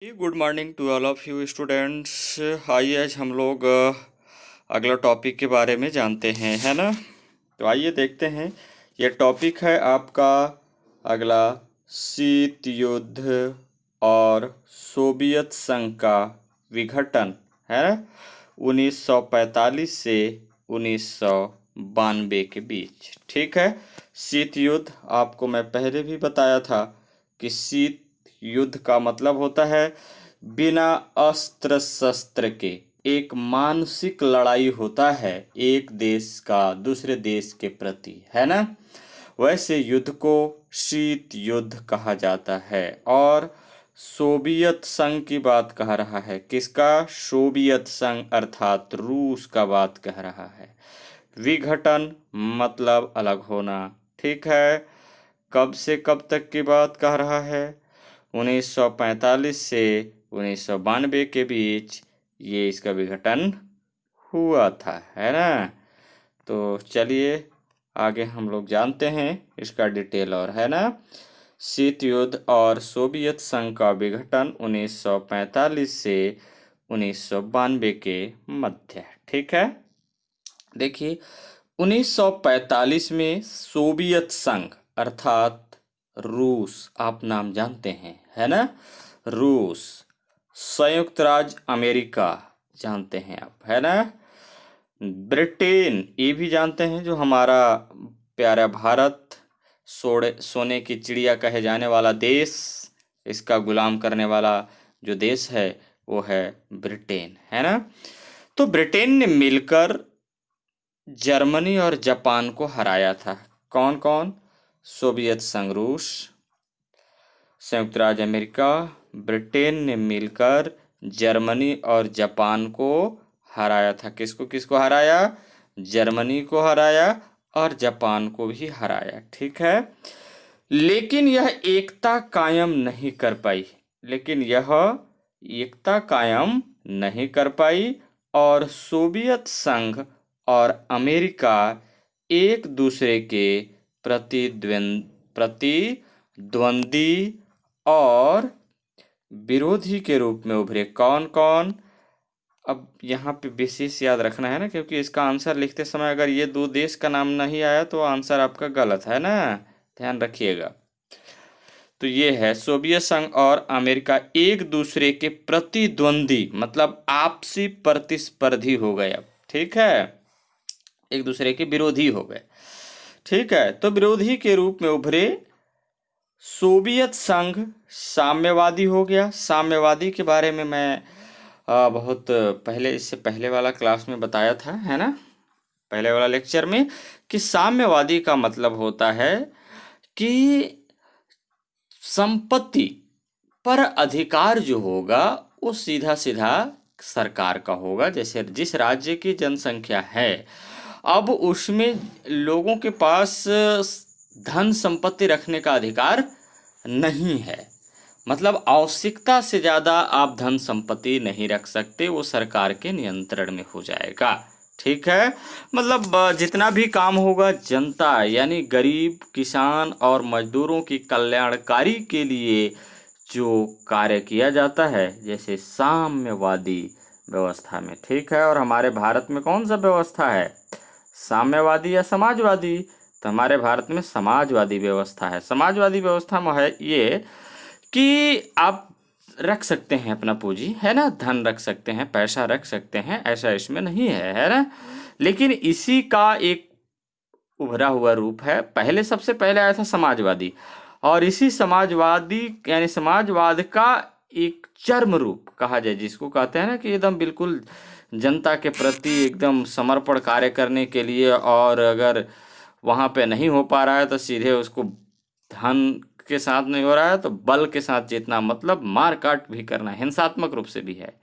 Good morning to all of you students. आइए आज हम लोग अगला टॉपिक के बारे में जानते हैं, है ना। तो आइए देखते हैं। ये टॉपिक है आपका अगला, शीत युद्ध और सोवियत संघ का विघटन, है ना, 1945 से 1992 के बीच। ठीक है। शीत युद्ध आपको मैं पहले भी बताया था कि शीत युद्ध का मतलब होता है बिना अस्त्र शस्त्र के एक मानसिक लड़ाई होता है एक देश का दूसरे देश के प्रति, है ना। वैसे युद्ध को शीत युद्ध कहा जाता है। और सोवियत संघ की बात कह रहा है, किसका? सोवियत संघ अर्थात रूस का बात कह रहा है। विघटन मतलब अलग होना। ठीक है। कब से कब तक की बात कह रहा है? 1945 से 1992 के बीच ये इसका विघटन हुआ था, है ना। तो चलिए आगे हम लोग जानते हैं इसका डिटेल और, है ना। शीत युद्ध और सोवियत संघ का विघटन 1945 से 1992 के मध्य। ठीक है। देखिए 1945 में सोवियत संघ अर्थात रूस, आप नाम जानते हैं, है ना। रूस, संयुक्त राज्य अमेरिका जानते हैं आप, है ना। ब्रिटेन ये भी जानते हैं, जो हमारा प्यारा भारत, सोने की चिड़िया कहे जाने वाला देश, इसका गुलाम करने वाला जो देश है वो है ब्रिटेन, है ना। तो ब्रिटेन ने मिलकर जर्मनी और जापान को हराया था। कौन कौन? सोवियत संघ, रूस, संयुक्त राज्य अमेरिका, ब्रिटेन ने मिलकर जर्मनी और जापान को हराया था। किसको किसको हराया? जर्मनी को हराया और जापान को भी हराया। ठीक है। लेकिन यह एकता कायम नहीं कर पाई, और सोवियत संघ और अमेरिका एक दूसरे के प्रतिद्वंदी और विरोधी के रूप में उभरे। कौन कौन? अब यहाँ पे विशेष याद रखना है ना, क्योंकि इसका आंसर लिखते समय अगर ये दो देश का नाम नहीं आया तो आंसर आपका गलत है ना, ध्यान रखिएगा। तो ये है सोवियत संघ और अमेरिका एक दूसरे के प्रतिद्वंदी, मतलब आपसी प्रतिस्पर्धी हो गए अब। ठीक है। एक दूसरे के विरोधी हो गए। ठीक है। तो विरोधी के रूप में उभरे। सोवियत संघ साम्यवादी हो गया। साम्यवादी के बारे में मैं बहुत पहले, इससे पहले वाला क्लास में बताया था, है ना, पहले वाला लेक्चर में, कि साम्यवादी का मतलब होता है कि संपत्ति पर अधिकार जो होगा वो सीधा सीधा सरकार का होगा। जैसे जिस राज्य की जनसंख्या है, अब उसमें लोगों के पास धन संपत्ति रखने का अधिकार नहीं है, मतलब आवश्यकता से ज़्यादा आप धन संपत्ति नहीं रख सकते, वो सरकार के नियंत्रण में हो जाएगा। ठीक है। मतलब जितना भी काम होगा जनता यानी गरीब, किसान और मजदूरों की कल्याणकारी के लिए जो कार्य किया जाता है, जैसे साम्यवादी व्यवस्था में। ठीक है। और हमारे भारत में कौन सा व्यवस्था है, साम्यवादी या समाजवादी? तो हमारे भारत में समाजवादी व्यवस्था है। समाजवादी व्यवस्था में है ये कि आप रख सकते हैं अपना पूंजी, है ना, धन रख सकते हैं, पैसा रख सकते हैं, ऐसा इसमें नहीं है ना। लेकिन इसी का एक उभरा हुआ रूप है। पहले सबसे पहले आया था समाजवादी, और इसी समाजवादी यानी समाजवाद का एक चरम रूप कहा जाए, जिसको कहते हैं ना कि एकदम बिल्कुल जनता के प्रति एकदम समर्पण कार्य करने के लिए, और अगर वहाँ पे नहीं हो पा रहा है तो सीधे उसको धन के साथ नहीं हो रहा है तो बल के साथ जीतना, मतलब मार काट भी करना, हिंसात्मक रूप से भी है।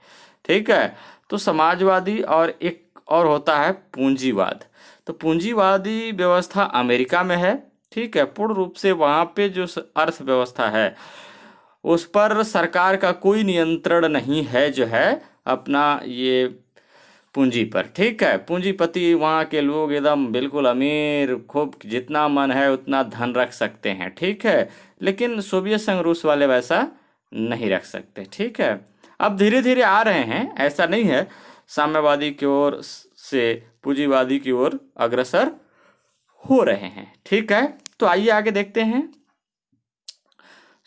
ठीक है। तो समाजवादी, और एक और होता है पूंजीवाद। तो पूंजीवादी व्यवस्था अमेरिका में है। ठीक है। पूर्ण रूप से वहाँ पे जो अर्थव्यवस्था है उस पर सरकार का कोई नियंत्रण नहीं है, जो है अपना ये पूंजी पर। ठीक है। पूंजीपति वहाँ के लोग एकदम बिल्कुल अमीर, खूब जितना मन है उतना धन रख सकते हैं। ठीक है। लेकिन सोवियत संघ रूस वाले वैसा नहीं रख सकते। ठीक है, अब धीरे धीरे आ रहे हैं, ऐसा नहीं है, साम्यवादी की ओर से पूंजीवादी की ओर अग्रसर हो रहे हैं। ठीक है, तो आइए आगे देखते हैं।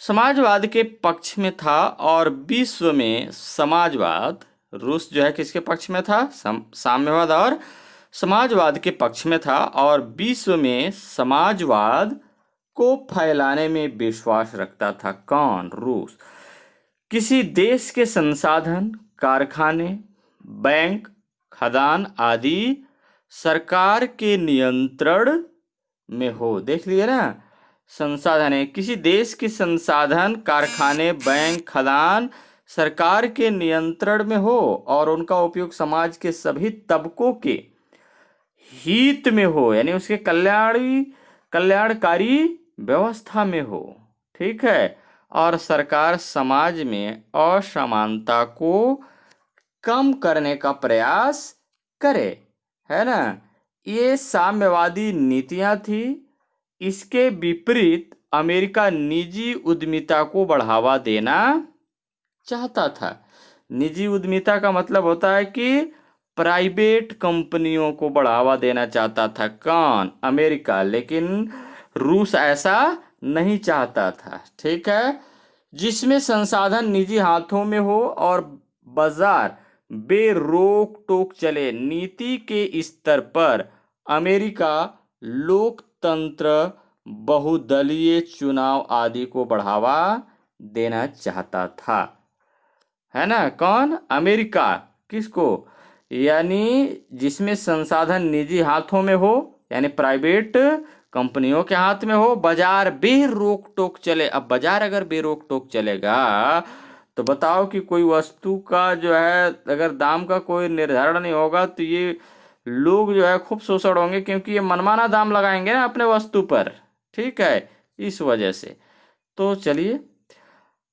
समाजवाद के पक्ष में था और विश्व में समाजवाद, रूस जो है किसके पक्ष में था? साम्यवाद और समाजवाद के पक्ष में था और विश्व में समाजवाद को फैलाने में विश्वास रखता था। कौन? रूस। किसी देश के संसाधन, कारखाने, बैंक, खदान आदि सरकार के नियंत्रण में हो। देख लिए ना, संसाधन है, किसी देश के संसाधन, कारखाने, बैंक, खदान सरकार के नियंत्रण में हो और उनका उपयोग समाज के सभी तबकों के हित में हो, यानी उसके कल्याणकारी व्यवस्था में हो। ठीक है, और सरकार समाज में असमानता को कम करने का प्रयास करे, है ना। ये साम्यवादी नीतियां थी। इसके विपरीत अमेरिका निजी उद्यमिता को बढ़ावा देना चाहता था। निजी उद्यमिता का मतलब होता है कि प्राइवेट कंपनियों को बढ़ावा देना चाहता था। कौन? अमेरिका। लेकिन रूस ऐसा नहीं चाहता था। ठीक है, जिसमें संसाधन निजी हाथों में हो और बाजार बेरोक टोक चले। नीति के स्तर पर अमेरिका लोकतंत्र, बहुदलीय चुनाव आदि को बढ़ावा देना चाहता था, है ना। कौन? अमेरिका। किसको? यानी जिसमें संसाधन निजी हाथों में हो, यानी प्राइवेट कंपनियों के हाथ में हो, बाजार बेरोक टोक चले। अब बाजार अगर बेरोक टोक चलेगा तो बताओ कि कोई वस्तु का जो है अगर दाम का कोई निर्धारण नहीं होगा तो ये लोग जो है खूब शोषण होंगे, क्योंकि ये मनमाना दाम लगाएंगे ना अपने वस्तु पर। ठीक है, इस वजह से। तो चलिए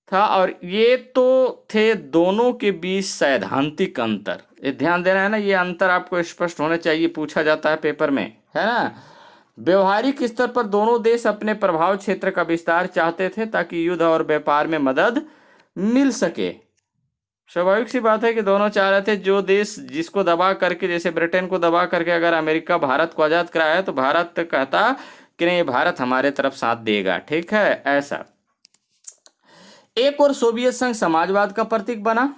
था, और ये तो थे दोनों के बीच सैद्धांतिक अंतर। ये ध्यान देना है ना, ये अंतर आपको स्पष्ट होने चाहिए, पूछा जाता है पेपर में, है ना। व्यवहारिक स्तर पर दोनों देश अपने प्रभाव क्षेत्र का विस्तार चाहते थे ताकि युद्ध और व्यापार में मदद मिल सके। स्वाभाविक सी बात है कि दोनों चाह रहे थे, जो देश जिसको दबा करके, जैसे ब्रिटेन को दबा करके अगर अमेरिका भारत को आजाद कराया तो भारत कहता कि नहीं, भारत हमारे तरफ साथ देगा। ठीक है, ऐसा। एक और सोवियत संघ समाजवाद का प्रतीक बना।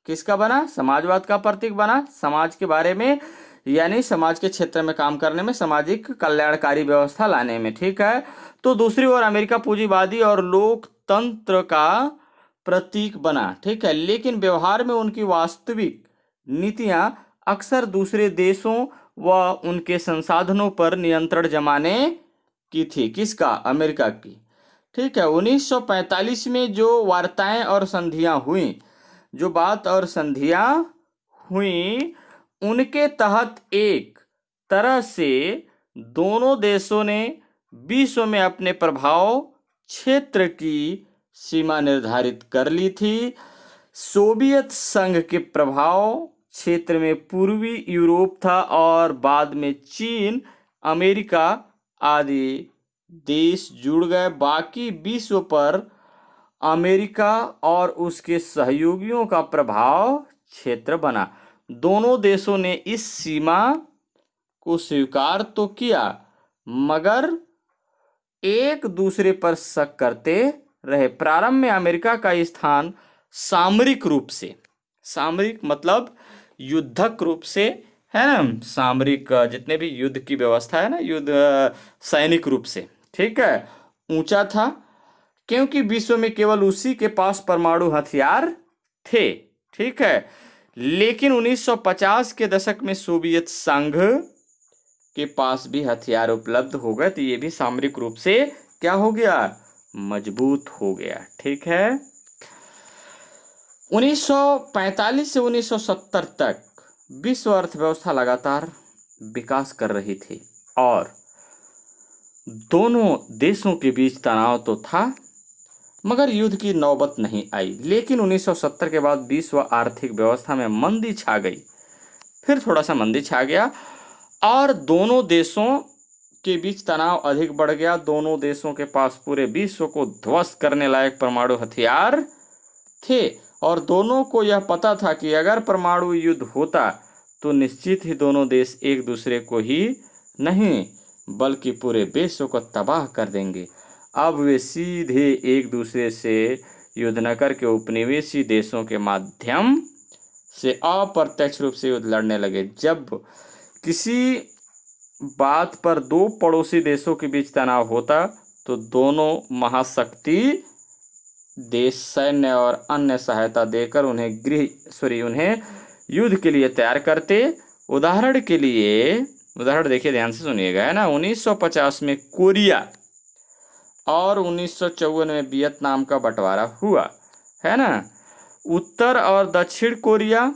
किसका बना? समाजवाद का प्रतीक बना। समाज के बारे में, यानी समाज के क्षेत्र में काम करने में, सामाजिक कल्याणकारी व्यवस्था लाने में। ठीक है, तो दूसरी ओर अमेरिका पूंजीवादी और लोकतंत्र का प्रतीक बना। ठीक है, लेकिन व्यवहार में उनकी वास्तविक नीतियां अक्सर दूसरे देशों व उनके संसाधनों पर नियंत्रण जमाने की थी। किसका? अमेरिका की। ठीक है, 1945 में जो वार्ताएं और संधियां हुई, जो बात और संधियां हुई, उनके तहत एक तरह से दोनों देशों ने विश्व में अपने प्रभाव क्षेत्र की सीमा निर्धारित कर ली थी। सोवियत संघ के प्रभाव क्षेत्र में पूर्वी यूरोप था और बाद में चीन, अमेरिका आदि देश जुड़ गए। बाकी विश्व पर अमेरिका और उसके सहयोगियों का प्रभाव क्षेत्र बना। दोनों देशों ने इस सीमा को स्वीकार तो किया, मगर एक दूसरे पर शक करते रहे। प्रारंभ में अमेरिका का स्थान सामरिक रूप से, सामरिक मतलब युद्धक रूप से, है ना, सामरिक जितने भी युद्ध की व्यवस्था है ना, युद्ध सैनिक रूप से, ठीक है, ऊंचा था, क्योंकि विश्व में केवल उसी के पास परमाणु हथियार थे। ठीक है, लेकिन 1950 के दशक में सोवियत संघ के पास भी हथियार उपलब्ध हो गए, तो ये भी सामरिक रूप से क्या हो गया? मजबूत हो गया। ठीक है, 1945 से 1970 तक विश्व अर्थव्यवस्था लगातार विकास कर रही थी और दोनों देशों के बीच तनाव तो था, मगर युद्ध की नौबत नहीं आई। लेकिन 1970 के बाद विश्व आर्थिक व्यवस्था में मंदी छा गई, फिर थोड़ा सा मंदी छा गया और दोनों देशों के बीच तनाव अधिक बढ़ गया। दोनों देशों के पास पूरे विश्व को ध्वस्त करने लायक परमाणु हथियार थे और दोनों को यह पता था कि अगर परमाणु युद्ध होता तो निश्चित ही दोनों देश एक दूसरे को ही नहीं बल्कि पूरे विश्व को तबाह कर देंगे। अब वे सीधे एक दूसरे से युद्ध न करके उपनिवेशी देशों के माध्यम से अप्रत्यक्ष रूप से युद्ध लड़ने लगे। जब किसी बात पर दो पड़ोसी देशों के बीच तनाव होता तो दोनों महाशक्ति देश सैन्य और अन्य सहायता देकर उन्हें युद्ध के लिए तैयार करते। उदाहरण देखिए, ध्यान से सुनिएगा, है ना। 1950 में कोरिया और 1954 में वियतनाम का बंटवारा हुआ, है ना। उत्तर और दक्षिण कोरिया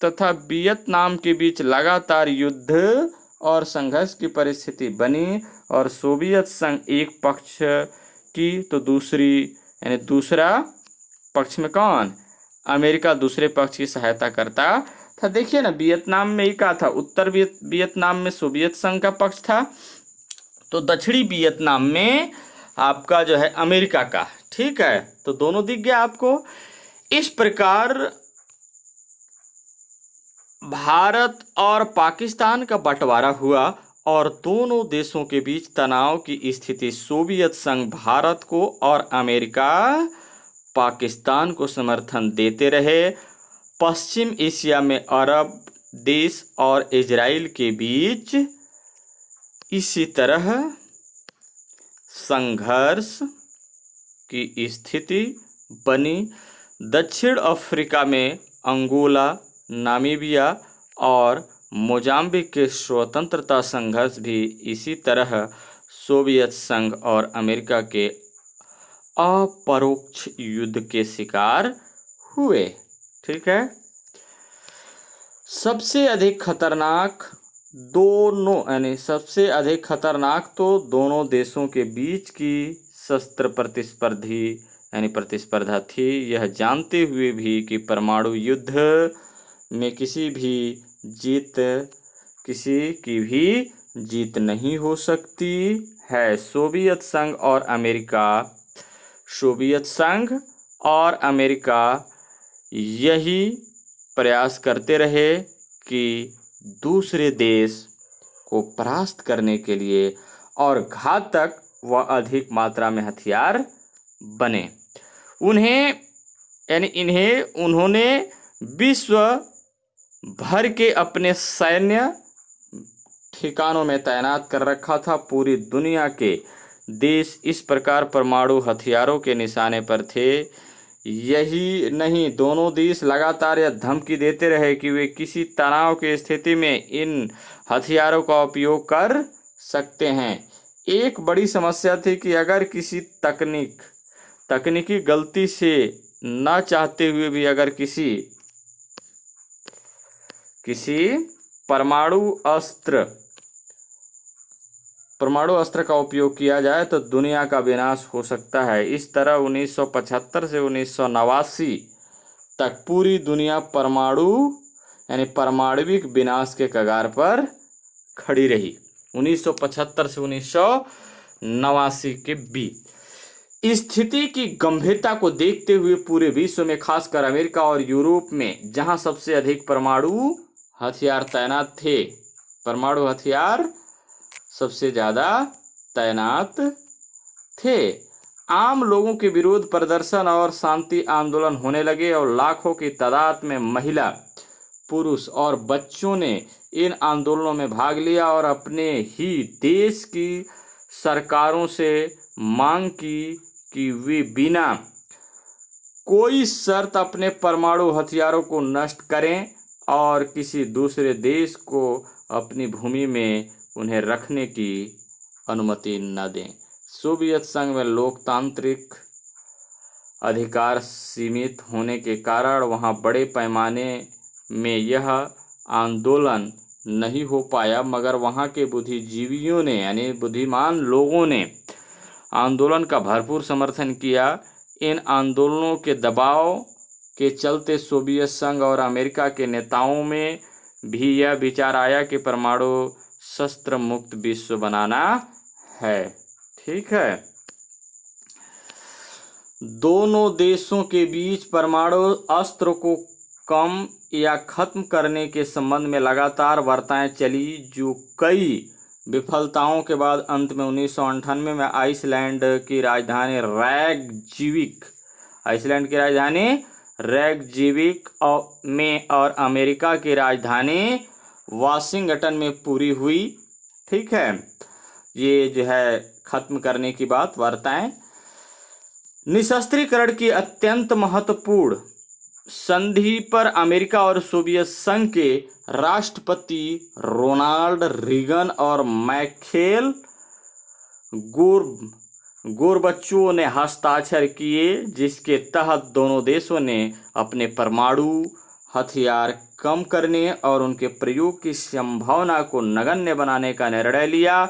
तथा वियतनाम के बीच लगातार युद्ध और संघर्ष की परिस्थिति बनी और सोवियत संघ एक पक्ष की तो दूसरा पक्ष में कौन, अमेरिका दूसरे पक्ष की सहायता करता था। देखिए ना, वियतनाम में ही कहा था, उत्तर वियतनाम में सोवियत संघ का पक्ष था तो दक्षिणी वियतनाम में आपका जो है अमेरिका का। ठीक है, तो दोनों दिख गया आपको। इस प्रकार भारत और पाकिस्तान का बंटवारा हुआ और दोनों देशों के बीच तनाव की स्थिति। सोवियत संघ भारत को और अमेरिका पाकिस्तान को समर्थन देते रहे। पश्चिम एशिया में अरब देश और इजराइल के बीच इसी तरह संघर्ष की स्थिति बनी। दक्षिण अफ्रीका में अंगोला, नामीबिया और मोजाम्बिक के स्वतंत्रता संघर्ष भी इसी तरह सोवियत संघ और अमेरिका के अपरोक्ष युद्ध के शिकार हुए। ठीक है, सबसे अधिक खतरनाक तो दोनों देशों के बीच की शस्त्र प्रतिस्पर्धा थी। यह जानते हुए भी कि परमाणु युद्ध में किसी की भी जीत नहीं हो सकती है। सोवियत संघ और अमेरिका यही प्रयास करते रहे कि दूसरे देश को परास्त करने के लिए और घातक व अधिक मात्रा में हथियार बने। उन्होंने विश्व भर के अपने सैन्य ठिकानों में तैनात कर रखा था। पूरी दुनिया के देश इस प्रकार परमाणु हथियारों के निशाने पर थे। यही नहीं, दोनों देश लगातार यह धमकी देते रहे कि वे किसी तनाव की स्थिति में इन हथियारों का उपयोग कर सकते हैं। एक बड़ी समस्या थी कि अगर किसी तकनीकी गलती से न चाहते हुए भी अगर किसी परमाणु अस्त्र का उपयोग किया जाए तो दुनिया का विनाश हो सकता है। इस तरह 1975 से 1989 तक पूरी दुनिया परमाणुविक विनाश के कगार पर खड़ी रही। 1975 से 1989 के बीच स्थिति की गंभीरता को देखते हुए पूरे विश्व में, खासकर अमेरिका और यूरोप में, जहां सबसे अधिक परमाणु हथियार तैनात थे, परमाणु हथियार सबसे ज्यादा तैनात थे, आम लोगों के विरोध प्रदर्शन और शांति आंदोलन होने लगे और लाखों की तादाद में महिला, पुरुष और बच्चों ने इन आंदोलनों में भाग लिया और अपने ही देश की सरकारों से मांग की कि वे बिना कोई शर्त अपने परमाणु हथियारों को नष्ट करें और किसी दूसरे देश को अपनी भूमि में उन्हें रखने की अनुमति न दें। सोवियत संघ में लोकतांत्रिक अधिकार सीमित होने के कारण वहां बड़े पैमाने में यह आंदोलन नहीं हो पाया, मगर वहां के बुद्धिजीवियों ने यानी बुद्धिमान लोगों ने आंदोलन का भरपूर समर्थन किया। इन आंदोलनों के दबाव के चलते सोवियत संघ और अमेरिका के नेताओं में भी यह विचार आया कि परमाणु शस्त्र मुक्त विश्व बनाना है। ठीक है, दोनों देशों के बीच परमाणु अस्त्र को कम या खत्म करने के संबंध में लगातार वार्ताएं चली, जो कई विफलताओं के बाद अंत में 1998 में आइसलैंड की राजधानी रेकजाविक में और अमेरिका की राजधानी वाशिंगटन में पूरी हुई। ठीक है, ये जो है खत्म करने की बात वार्ताएं। निशस्त्रीकरण की अत्यंत महत्वपूर्ण संधि पर अमेरिका और सोवियत संघ के राष्ट्रपति रोनाल्ड रीगन और माइखेल गोर्बचोव ने हस्ताक्षर किए, जिसके तहत दोनों देशों ने अपने परमाणु हथियार कम करने और उनके प्रयोग की संभावना को नगण्य बनाने का निर्णय लिया।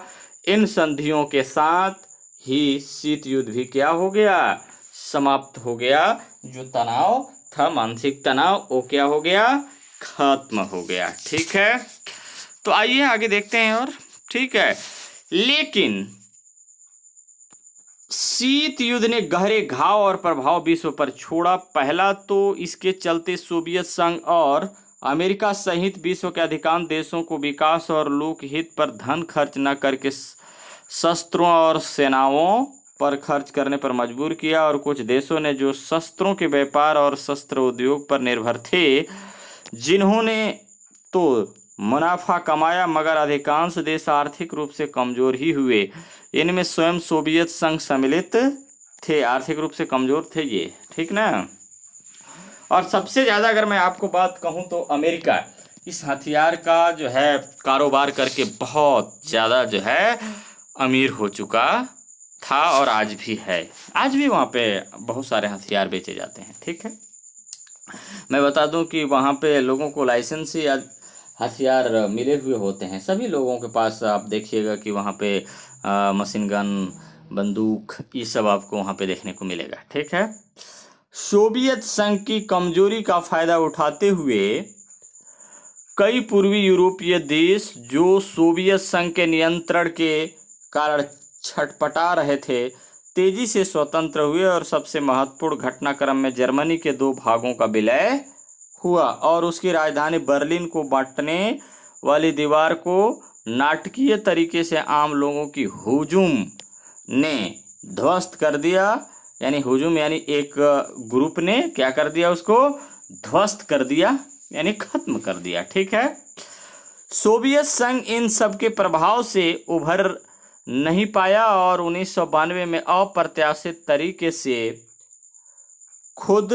इन संधियों के साथ ही शीत युद्ध भी क्या हो गया, समाप्त हो गया। जो तनाव था, मानसिक तनाव, वो क्या हो गया, खत्म हो गया। ठीक है, तो आइए आगे देखते हैं। और ठीक है, लेकिन शीत युद्ध ने गहरे घाव और प्रभाव विश्व पर छोड़ा। पहला तो इसके चलते सोवियत संघ और अमेरिका सहित विश्व के अधिकांश देशों को विकास और लोकहित पर धन खर्च न करके शस्त्रों और सेनाओं पर खर्च करने पर मजबूर किया, और कुछ देशों ने जो शस्त्रों के व्यापार और शस्त्र उद्योग पर निर्भर थे, जिन्होंने तो मुनाफा कमाया, मगर अधिकांश देश आर्थिक रूप से कमजोर ही हुए। इनमें स्वयं सोवियत संघ सम्मिलित थे, आर्थिक रूप से कमजोर थे ये। ठीक ना। और सबसे ज्यादा अगर मैं आपको बात कहूं तो अमेरिका इस हथियार का जो है कारोबार करके बहुत ज्यादा जो है अमीर हो चुका था, और आज भी है। आज भी वहाँ पे बहुत सारे हथियार बेचे जाते हैं। ठीक है, मैं बता दूं कि वहाँ पे लोगों को लाइसेंस या हथियार मिले हुए होते हैं। सभी लोगों के पास आप देखिएगा कि वहाँ पे मशीन गन, बंदूक, ये सब आपको वहाँ पे देखने को मिलेगा। ठीक है, सोवियत संघ की कमजोरी का फायदा उठाते हुए कई पूर्वी यूरोपीय देश जो सोवियत संघ के नियंत्रण के कारण छटपटा रहे थे, तेजी से स्वतंत्र हुए, और सबसे महत्वपूर्ण घटनाक्रम में जर्मनी के 2 भागों का विलय हुआ और उसकी राजधानी बर्लिन को बांटने वाली दीवार को नाटकीय तरीके से आम लोगों की हुजूम ने ध्वस्त कर दिया। यानी हुजूम यानी एक ग्रुप ने क्या कर दिया, उसको ध्वस्त कर दिया, यानी खत्म कर दिया। ठीक है, सोवियत संघ इन सब के प्रभाव से उभर नहीं पाया और 1992 में अप्रत्याशित तरीके से खुद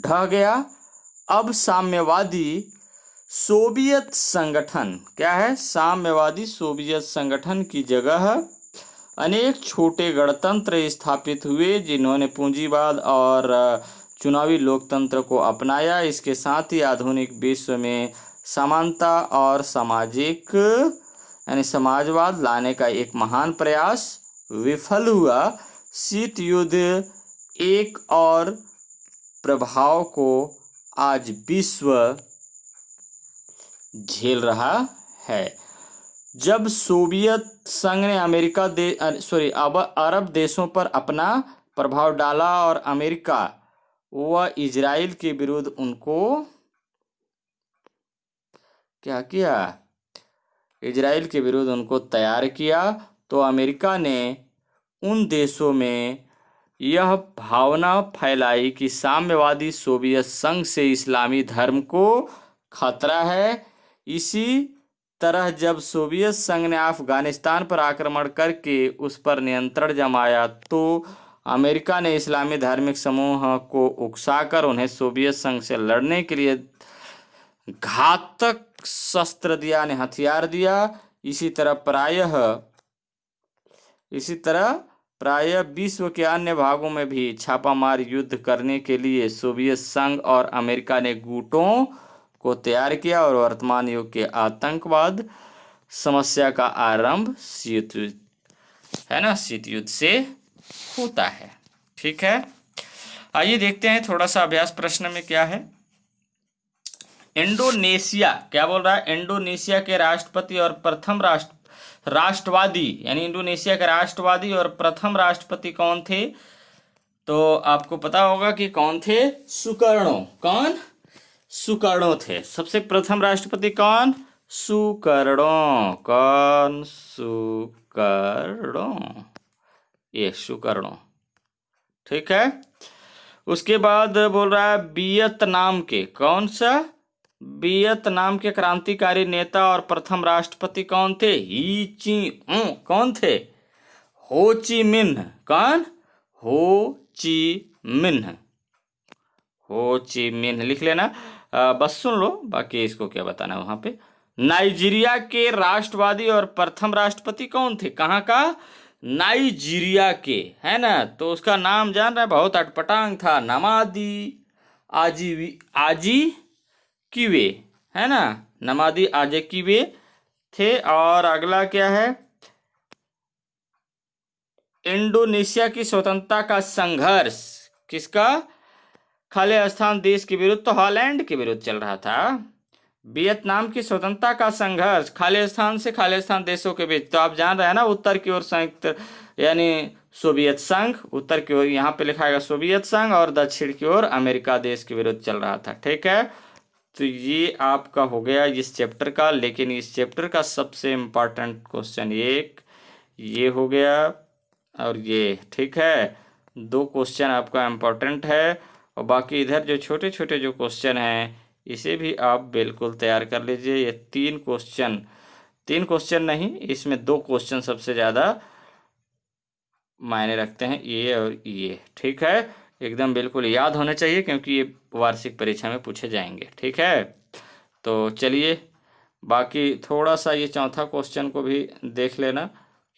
ढह गया। अब साम्यवादी सोवियत संगठन क्या है, साम्यवादी सोवियत संगठन की जगह अनेक छोटे गणतंत्र स्थापित हुए, जिन्होंने पूंजीवाद और चुनावी लोकतंत्र को अपनाया। इसके साथ ही आधुनिक विश्व में समानता और सामाजिक यानी समाजवाद लाने का एक महान प्रयास विफल हुआ। शीत युद्ध एक और प्रभाव को आज विश्व झेल रहा है। जब सोवियत संघ ने अरब देशों पर अपना प्रभाव डाला और अमेरिका व इजराइल के विरुद्ध उनको क्या किया, इजराइल के विरुद्ध उनको तैयार किया, तो अमेरिका ने उन देशों में यह भावना फैलाई कि साम्यवादी सोवियत संघ से इस्लामी धर्म को खतरा है। इसी तरह जब सोवियत संघ ने अफगानिस्तान पर आक्रमण करके उस पर नियंत्रण जमाया, तो अमेरिका ने इस्लामी धार्मिक समूह को उकसाकर उन्हें सोवियत संघ से लड़ने के लिए घातक शस्त्र दिया, यानी हथियार दिया। इसी तरह प्रायः विश्व के अन्य भागों में भी छापामार युद्ध करने के लिए सोवियत संघ और अमेरिका ने गुटों को तैयार किया, और वर्तमान युग के आतंकवाद समस्या का आरंभ शीत युद्ध से होता है। ठीक है, आइए देखते हैं थोड़ा सा अभ्यास प्रश्न में क्या है। इंडोनेशिया क्या बोल रहा है, इंडोनेशिया के राष्ट्रपति और प्रथम राष्ट्रवादी यानी इंडोनेशिया के राष्ट्रवादी और प्रथम राष्ट्रपति कौन थे? तो आपको पता होगा कि कौन थे? सुकर्णो। कौन? सुकर्णो थे। सबसे प्रथम राष्ट्रपति कौन? सुकर्णो। कौन? सुकर्णो। ये सुकर्णो, ठीक है। उसके बाद बोल रहा है वियतनाम के, कौन सा? वियतनाम के क्रांतिकारी नेता और प्रथम राष्ट्रपति कौन थे? ही ची कौन थे? हो ची मिन्ह। कौन? हो ची मिन्ह। हो ची मिन्ह लिख लेना। बस सुन लो, बाकी इसको क्या बताना है वहां पे। नाइजीरिया के राष्ट्रवादी और प्रथम राष्ट्रपति कौन थे? कहाँ का? नाइजीरिया के, है ना। तो उसका नाम जान रहे, बहुत अटपटांग था, नमादी आजी किवे, है ना। नमादी आजे किवे थे। और अगला क्या है? इंडोनेशिया की स्वतंत्रता का संघर्ष किसका? खालिस्तान देश के विरुद्ध, तो हॉलैंड के विरुद्ध चल रहा था। वियतनाम की स्वतंत्रता का संघर्ष खालिस्तान से खालिस्तान देशों के बीच, तो आप जान रहे हैं ना, उत्तर की ओर संयुक्त यानी सोवियत संघ, उत्तर की ओर यहाँ पे लिखा है सोवियत संघ, और दक्षिण की ओर अमेरिका देश के विरुद्ध चल रहा था, ठीक है। तो ये आपका हो गया इस चैप्टर का। लेकिन इस चैप्टर का सबसे इम्पोर्टेंट क्वेश्चन एक ये हो गया और ये, ठीक है। दो क्वेश्चन आपका इम्पोर्टेंट है, और बाकी इधर जो छोटे छोटे जो क्वेश्चन हैं इसे भी आप बिल्कुल तैयार कर लीजिए। ये तीन क्वेश्चन नहीं, इसमें दो क्वेश्चन सबसे ज़्यादा मायने रखते हैं, ये और ये, ठीक है। एकदम बिल्कुल याद होने चाहिए, क्योंकि ये वार्षिक परीक्षा में पूछे जाएंगे, ठीक है। तो चलिए, बाकी थोड़ा सा ये चौथा क्वेश्चन को भी देख लेना,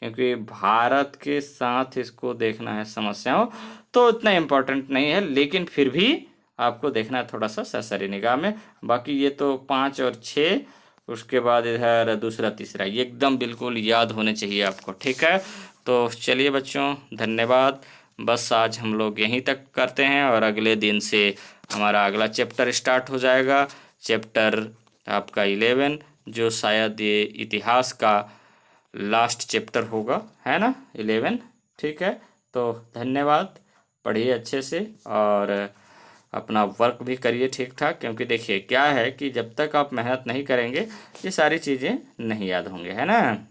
क्योंकि भारत के साथ इसको देखना है समस्याओं, तो इतना इम्पोर्टेंट नहीं है, लेकिन फिर भी आपको देखना है थोड़ा सा सरसरी निगाह में। बाकी ये तो 5 और 6, उसके बाद इधर दूसरा तीसरा, ये एकदम बिल्कुल याद होने चाहिए आपको, ठीक है। तो चलिए बच्चों, धन्यवाद। बस आज हम लोग यहीं तक करते हैं, और अगले दिन से हमारा अगला चैप्टर स्टार्ट हो जाएगा, चैप्टर आपका 11, जो शायद ये इतिहास का लास्ट चैप्टर होगा, है ना, 11, ठीक है। तो धन्यवाद, पढ़िए अच्छे से और अपना वर्क भी करिए ठीक ठाक, क्योंकि देखिए क्या है कि जब तक आप मेहनत नहीं करेंगे ये सारी चीज़ें नहीं याद होंगे, है ना।